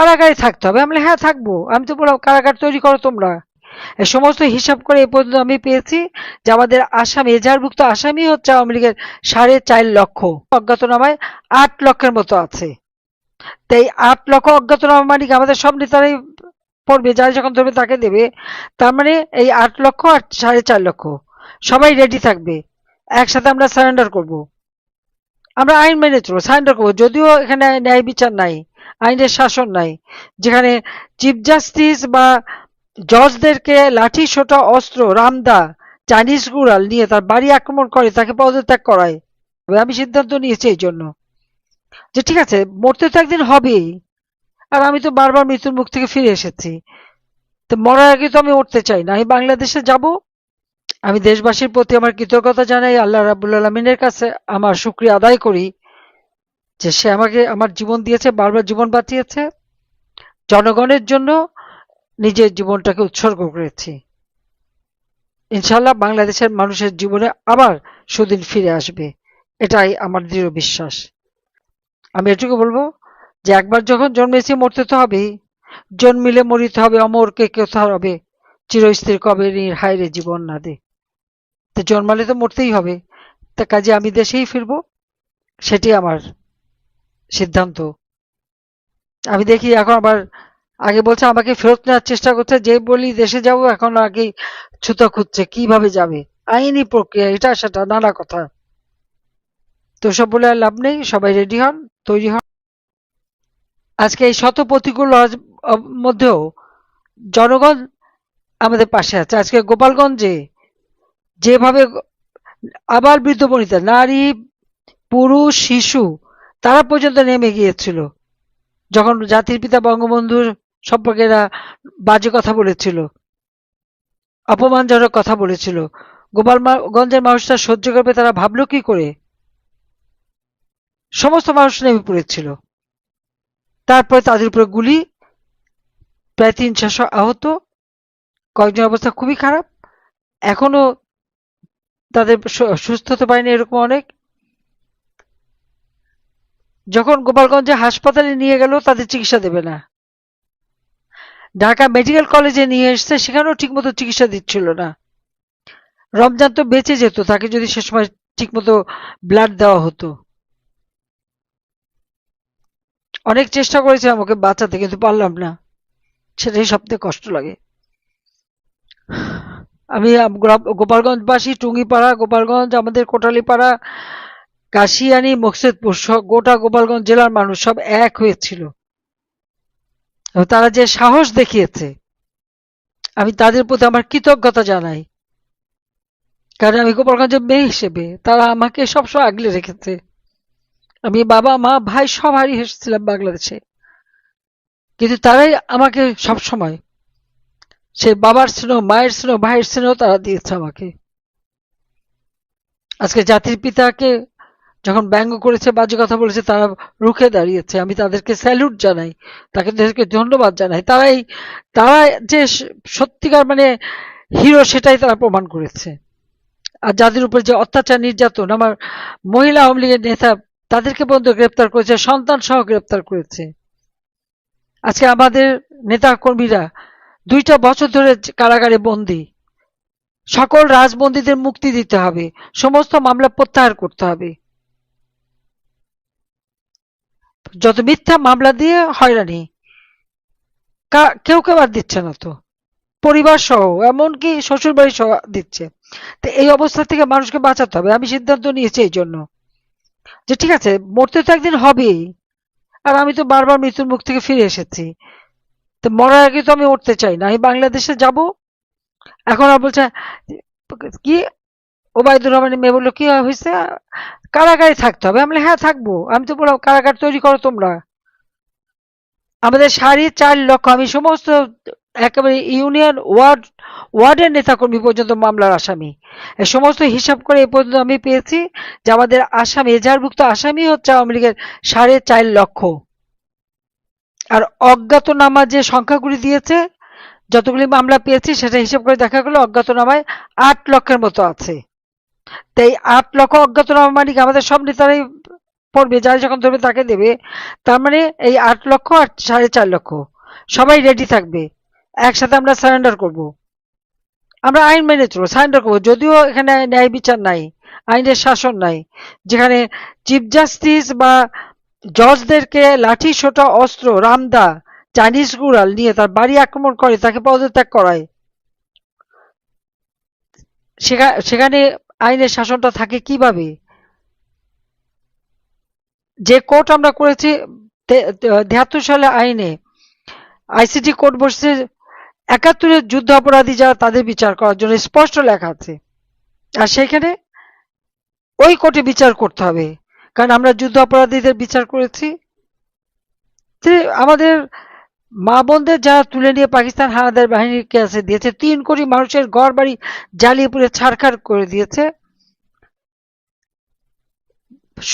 কারাগারে থাকতে হবে। আমি বললাম, হ্যাঁ থাকবো। আমি তো বললাম কারাগার তৈরি করো তোমরা। এই সমস্ত হিসাব করে এ পর্যন্ত আমি পেয়েছি যে আমাদের আসামি, এজাহারভুক্ত আসামি হচ্ছে আওয়ামী লীগের 4.5 লক্ষ, অজ্ঞাতনামায় 8 লক্ষের মতো আছে। তো এই 8 লক্ষ অজ্ঞাতনামা মানে কি আমাদের সব নেতারাই পড়বে, যারা যখন ধরবে তাকে দেবে। তার মানে এই 8 লক্ষ আর 4.5 লক্ষ সবাই রেডি থাকবে, একসাথে আমরা সারেন্ডার করব। আমরা আইন মেনে চলবো, সারেন্ডার করবো। যদিও এখানে ন্যায় বিচার নাই, আইনের শাসন নাই, যেখানে চিফ জাস্টিস বা জজদেরকে লাঠি সোটা অস্ত্র রামদা চাইনিজ গুড়াল নিয়ে তার বাড়ি আক্রমণ করে তাকে পদত্যাগ করায়। আমি সিদ্ধান্ত নিয়েছি এই জন্য যে ঠিক আছে, মরতে তো একদিন হবেই। আর আমি তো বারবার মৃত্যুর মুখ থেকে ফিরে এসেছি, তো মরার আগে তো আমি উঠতে চাই না। আমি বাংলাদেশে যাব, আমি দেশবাসীর প্রতি আমার কৃতজ্ঞতা জানাই, আল্লাহ রাব্বুল আলামিনের কাছে আমার শুকরিয়া আদায় করি যে সে আমাকে আমার জীবন দিয়েছে, বারবার জীবন বাঁচিয়েছে, জনগণের জন্য নিজের জীবনটাকে উৎসর্গ করেছি। ইনশাল্লাহ বাংলাদেশের মানুষের জীবনে আবার সুদিন ফিরে আসবে, এটাই আমার দৃঢ় বিশ্বাস। আমি এটুকু বলবো যে একবার যখন জন্মেছি মরতে তো হবেই, জন্মিলে মরিতে হবে, অমর কে কোথা হবে, চিরস্থির কবে নীর হায়রে জীবন না দে। তো জন্মালে তো মরতেই হবে, তা কাজে আমি দেশেই ফিরবো, সেটি আমার সিদ্ধান্ত। আমি দেখি এখন আবার, আগে বলছে আমাকে ফেরত নেওয়ার চেষ্টা করছে, যে বলি দেশে যাব এখন আগেই ছুতো খুঁজছে কিভাবে যাবে, আইনি প্রক্রিয়া এটা সেটা নানা কথা। তো সব বলে আর লাভ নেই, সবাই রেডি হন, তৈরি হন। আজকে এই শত প্রতিকূল মধ্যেও জনগণ আমাদের পাশে আছে। আজকে গোপালগঞ্জে যেভাবে আবার বৃদ্ধ বনিতা, নারী, পুরুষ, শিশু তারা পর্যন্ত নেমে গিয়েছিল যখন জাতির পিতা বঙ্গবন্ধুর সম্পর্কে এরা বাজে কথা বলেছিল, অপমানজনক কথা বলেছিল। গোপালগঞ্জের মানুষরা সহ্য করবে তারা ভাবলো কি করে? সমস্ত মানুষ নেমে পড়েছিল। তারপরে তাদের উপরে গুলি, প্রায় 300-400 আহত, কয়েকজন অবস্থা খুবই খারাপ, এখনো তাদের সুস্থ হতে পারেনি এরকম অনেক। যখন গোপালগঞ্জে হাসপাতালে নিয়ে গেল তাদের চিকিৎসা দেবে না, ঢাকা মেডিকেল কলেজে নিয়ে এসছে সেখানেও ঠিকমতো চিকিৎসা দিচ্ছিল না। রমজান তো বেঁচে যেত, তাকে যদি সে সময় ঠিকমতো ব্লাড দেওয়া হতো। অনেক চেষ্টা করেছিলাম ওকে বাঁচাতে, কিন্তু পারলাম না, সেটাই সবথেকে কষ্ট লাগে। আমি গোপালগঞ্জবাসী, টুঙ্গিপাড়া, গোপালগঞ্জ, আমাদের কোটালীপাড়া, কাশিয়ানী, মকসুদপুর, গোটা গোপালগঞ্জ জেলার মানুষ সব এক হয়েছিল। তারা যে সাহস দেখিয়েছে, আমি তাদের প্রতি আমার কৃতজ্ঞতা জানাই। কারণ আমি গোপালগঞ্জের মেয়ে হিসেবে তারা আমাকে সবসময় আগলে রেখেছে। আমি বাবা মা ভাই সব হারিয়ে এসেছিলাম বাংলাদেশে, কিন্তু তারাই আমাকে সবসময় সে বাবার স্নেহ, মায়ের স্নেহ, ভাইয়ের স্নেহ তারা দিয়েছে আমাকে। আজকে জাতির পিতাকে যখন ব্যঙ্গ করেছে, বাজে কথা বলেছে, তারা রুখে দাঁড়িয়েছে। আমি তাদেরকে স্যালুট জানাই, তাদেরকে ধন্যবাদ জানাই। তারা যে সত্যিকার মানে হিরো, সেটাই তারা প্রমাণ করেছে। আর যাদের উপর যে অত্যাচার নির্যাতন, আমার মহিলা আওয়ামী লীগের নেতা তাদেরকে পর্যন্ত গ্রেপ্তার করেছে, সন্তান সহ গ্রেপ্তার করেছে। আজকে আমাদের নেতা কর্মীরা 2টা বছর ধরে কারাগারে বন্দী। সকল রাজবন্দীদের মুক্তি দিতে হবে, সমস্ত মামলা প্রত্যাহার করতে হবে। যত মিথ্যা মামলা দিয়ে হয়রানি, কেউ কেউ আর দিচ্ছে না, তো পরিবার সহ এমনকি শ্বশুর বাড়ি সহ দিচ্ছে। তো এই অবস্থা থেকে মানুষকে বাঁচাতে হবে। আমি সিদ্ধান্ত নিয়েছি এই জন্য যে ঠিক আছে, মরতে তো একদিন হবেই। আর আমি তো বারবার মৃত্যুর মুখ থেকে ফিরে এসেছি, তো মরার আগে তো আমি উঠতে চাই না। আমি বাংলাদেশে যাব। এখন আর বলছে কি, ওবায়দুর রহমানের মেয়ে বললো কি হয়েছে, কারাগারে থাকতে হবে। আমি বললাম, হ্যাঁ থাকবো। আমি তো বললাম কারাগার তৈরি করো তোমরা। আমাদের 4.5 লক্ষ, আমি সমস্ত একেবারে ইউনিয়ন ওয়ার্ডের নেতাকর্মী পর্যন্ত মামলার আসামি। এই সমস্ত হিসাব করে এ পর্যন্ত আমি পেয়েছি যে আমাদের আসামি, এজাহারভুক্ত আসামি হচ্ছে আওয়ামী লীগের 4.5 লক্ষ। আর অজ্ঞাতনামা যে সংখ্যাগুলি দিয়েছে, যতগুলি মামলা পেয়েছি সেটা হিসাব করে দেখা গেল অজ্ঞাতনামায় 8 লক্ষের মতো আছে। তো এই 8 লক্ষ অজ্ঞাতনামা মানে কি আমাদের সব নেতারাই পড়বে, যারা যখন ধরবে তাকে দেবে। তার মানে এই 8 লক্ষ আর 4.5 লক্ষ সবাই রেডি থাকবে, একসাথে আমরা সারেন্ডার করব। আমরা আইন মেনে চলবো, সারেন্ডার করবো, যদিও এখানে ন্যায় বিচার নাই, আইনের শাসন নাই, যেখানে চিফ জাস্টিস বা জজদেরকে লাঠি সোটা অস্ত্র রামদা চাইনিজ গুড়াল নিয়ে তার বাড়ি আক্রমণ করে, তাকে পদত্যাগ করায়, সেখানে আইনের শাসনটা থাকে কিভাবে? যে কোর্ট আমরা করেছি 73 সালে আইনে, আইসিটি কোর্ট বসছে 71-এর যুদ্ধ অপরাধী যারা, তাদের বিচার করার জন্য স্পষ্ট লেখা আছে। আর সেখানে ওই কোর্টে বিচার করতে হবে, কারণ আমরা যুদ্ধ অপরাধীদের বিচার করেছি। আমাদের মা বোনদের যারা তুলে নিয়ে পাকিস্তান হানাদার বাহিনীর কাছে দিয়েছে, 3 কোটি মানুষের ঘর বাড়ি জ্বালিয়ে পুড়ে ছারখার করে দিয়েছে,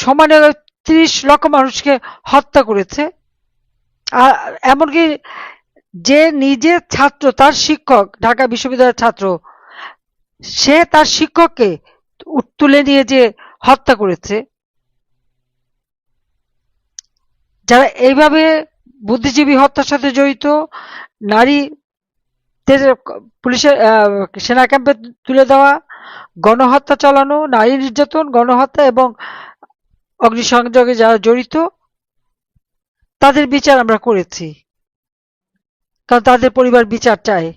সমানে 30 লক্ষ মানুষকে হত্যা করেছে। আর এমনকি যে নিজে ছাত্র, তার শিক্ষক, ঢাকা বিশ্ববিদ্যালয়ের ছাত্র, সে তার শিক্ষককে তুলে নিয়ে যে হত্যা করেছে। যারা এইভাবে বুদ্ধিজীবী হত্যার সাথে জড়িত, নারীদের পুলিশের সেনা ক্যাম্পে তুলে দেওয়া, গণহত্যা চালানো, নারী নির্যাতন, গণহত্যা এবং অগ্নিসংযোগে যারা জড়িত, তাদের বিচার আমরা করেছি, কারণ তাদের পরিবার বিচার চায়।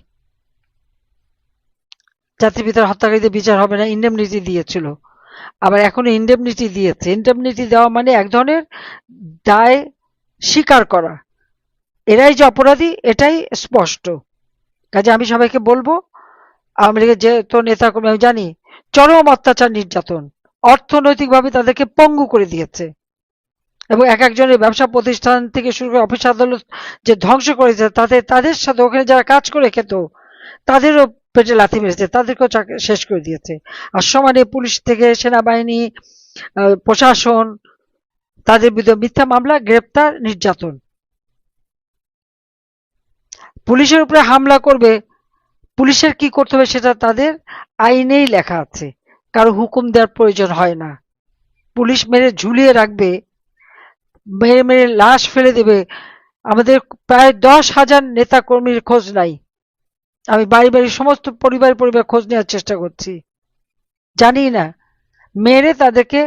জাতির পিতার হত্যাকারীদের বিচার হবে না, ইন্ডেমনিটি দিয়েছিল, আবার এখনো ইন্ডেমনিটি দিয়েছে। ইন্ডেমনিটি দেওয়া মানে এক ধরনের দায় স্বীকার করা, এরাই যে অপরাধী এটাই স্পষ্ট। কাজে আমি সবাইকে বলবো, আওয়ামী লীগের যে তো নেতা কর্মী আমি জানি, চরম অত্যাচার নির্যাতন, অর্থনৈতিকভাবে তাদেরকে পঙ্গু করে দিয়েছে, এবং এক একজনের ব্যবসা প্রতিষ্ঠান থেকে শুরু করে অফিস আদালত যে ধ্বংস করেছে, তাদের সাথে ওখানে যারা কাজ করে খেত তাদেরও পেটে লাথি মেরেছে, তাদেরকেও শেষ করে দিয়েছে। আর সমানে পুলিশ থেকে সেনাবাহিনী, প্রশাসন, তাদের বিরুদ্ধে মিথ্যা মামলা, গ্রেপ্তার, নির্যাতন। পুলিশের উপরে হামলা করবে, পুলিশের কি করতে হবে সেটা তাদের আইনেই লেখা আছে, কারো হুকুম দেওয়ার প্রয়োজন হয় না। পুলিশ মেরে ঝুলিয়ে রাখবে, মেরে মেরে লাশ ফেলে দেবে। আমাদের প্রায় 10,000 নেতা কর্মীর খোঁজ নাই, আমি বাড়ি বাড়ি সমস্ত পরিবার খোঁজ নেওয়ার চেষ্টা করছি, জানি না। মেরে তাদেরকে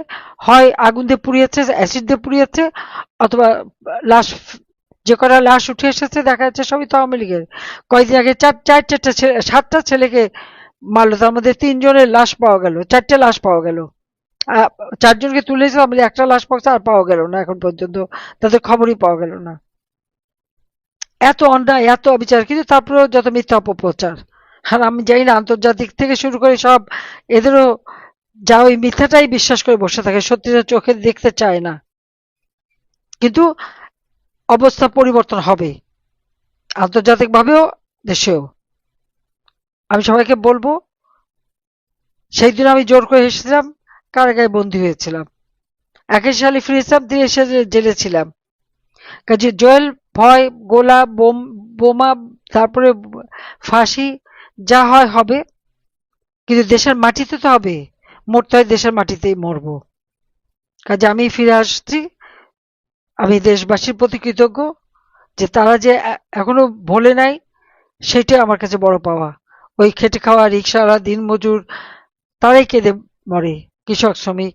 হয় আগুন দিয়ে পুড়িয়েছে, অ্যাসিড দিয়ে পুড়িয়েছে, অথবা লাশ, যে কটা লাশ উঠে এসেছে দেখা যাচ্ছে সবই তো আওয়ামী লীগের। কয়েকদিন আগে 7টা ছেলেকে মারলো, তার মধ্যে 3 জনের লাশ পাওয়া গেল, 4টে লাশ পাওয়া গেল। 4জনকে তুলেছে, আমাদের একটা লাশ পাওয়া আর পাওয়া গেল না, এখন পর্যন্ত তাদের খবরই পাওয়া গেল না। এত অন্যায়, এত অবিচার, কিন্তু তারপরেও যত মিথ্যা অপপ্রচার। আর আমি জানি না, আন্তর্জাতিক থেকে শুরু করে সব, এদেরও যা ওই মিথ্যাটাই বিশ্বাস করে বসে থাকে, সত্যিটা চোখে দেখতে চায় না। কিন্তু অবস্থা পরিবর্তন হবে, আন্তর্জাতিক ভাবেও, দেশেও। আমি সবাইকে বলবো, সেই দিন আমি জোর করে এসেছিলাম, কারাগারে বন্দী হয়েছিলাম, 21 সালে ফিরেছিলাম, 30 সালে জেলে ছিলাম। কাজে জেল, ভয়, গোলা, বোমা, তারপরে ফাঁসি, যা হয় হবে, কিন্তু দেশের মাটিতে তো হবে, মরতে হয় দেশের মাটিতেই মরবো। কাজে আমি ফিরে আসছি, আমি দেশবাসীর প্রতি কৃতজ্ঞ যে তারা যে এখনো ভোলে নাই, সেটাই আমার কাছে বড় পাওয়া। ওই খেটে খাওয়া রিক্সাওয়ালা, দিনমজুর, তারাই কেঁদে মরে, কৃষক শ্রমিক,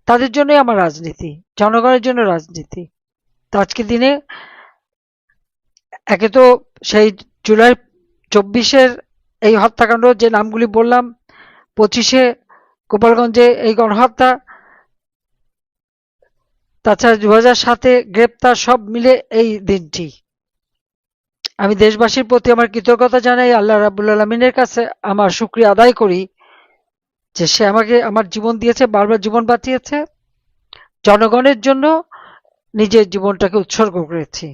তাদের জন্যই আমার রাজনীতি, জনগণের জন্য রাজনীতি। তো আজকের দিনে একে তো সেই জুলাই 24-এর এই হত্যাকাণ্ড, যে নামগুলি বললাম, 25-এ গোপালগঞ্জে এই গণহত্যা, তাছাড়া 2007-এ গ্রেপ্তার, সব মিলে এই দিনটি। আমি দেশবাসীর প্রতি আমার কৃতজ্ঞতা জানাই, আল্লাহ রাব্বুল আলামিনের কাছে আমার শুকরিয়া আদায় করি যে সে আমাকে আমার জীবন দিয়েছে, বারবার জীবন বাঁচিয়েছে, জনগণের জন্য নিজের জীবনটাকে উৎসর্গ করেছি।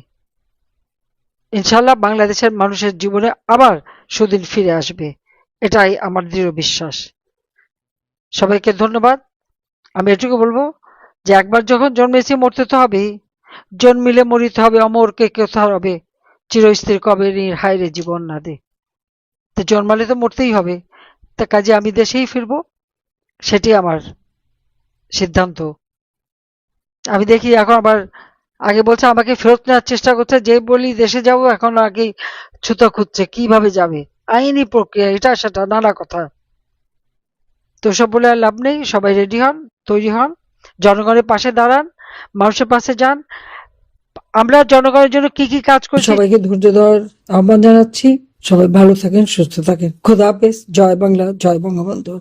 ইনশাল্লাহ বাংলাদেশের মানুষের জীবনে আবার সুদিন ফিরে আসবে, এটাই আমার দৃঢ় বিশ্বাস। সবাইকে ধন্যবাদ। আমি এটুকু বলবো যে একবার যখন জন্মেছি মরতে তো হবেই, জন্মিলে মরিতে হবে, অমরকে কোথা হবে, চিরস্থির কবে নীর হায়রে জীবন না দে। তো জন্মালে তো মরতেই হবে, তা কাজে আমি দেশেই ফিরবো, সেটি আমার সিদ্ধান্ত। আমি দেখি এখন আবার আগে বলছে আমাকে ফেরত নেওয়ার চেষ্টা করছে, যে বলি দেশে যাব এখন আগে ছুতো খুঁজছে কিভাবে যাবে, আইনি প্রক্রিয়া এটা সেটা নানা কথা। তো সব বলে আর লাভ নেই, সবাই রেডি হন, তৈরি হন, জনগণের পাশে দাঁড়ান, মানুষের পাশে যান। আমরা জনগণের জন্য কি কি কাজ করছি সবাইকে ধৈর্য ধরার আহ্বান জানাচ্ছি। সবাই ভালো থাকেন, সুস্থ থাকেন। খোদা হাফেজ। জয় বাংলা, জয় বঙ্গবন্ধু।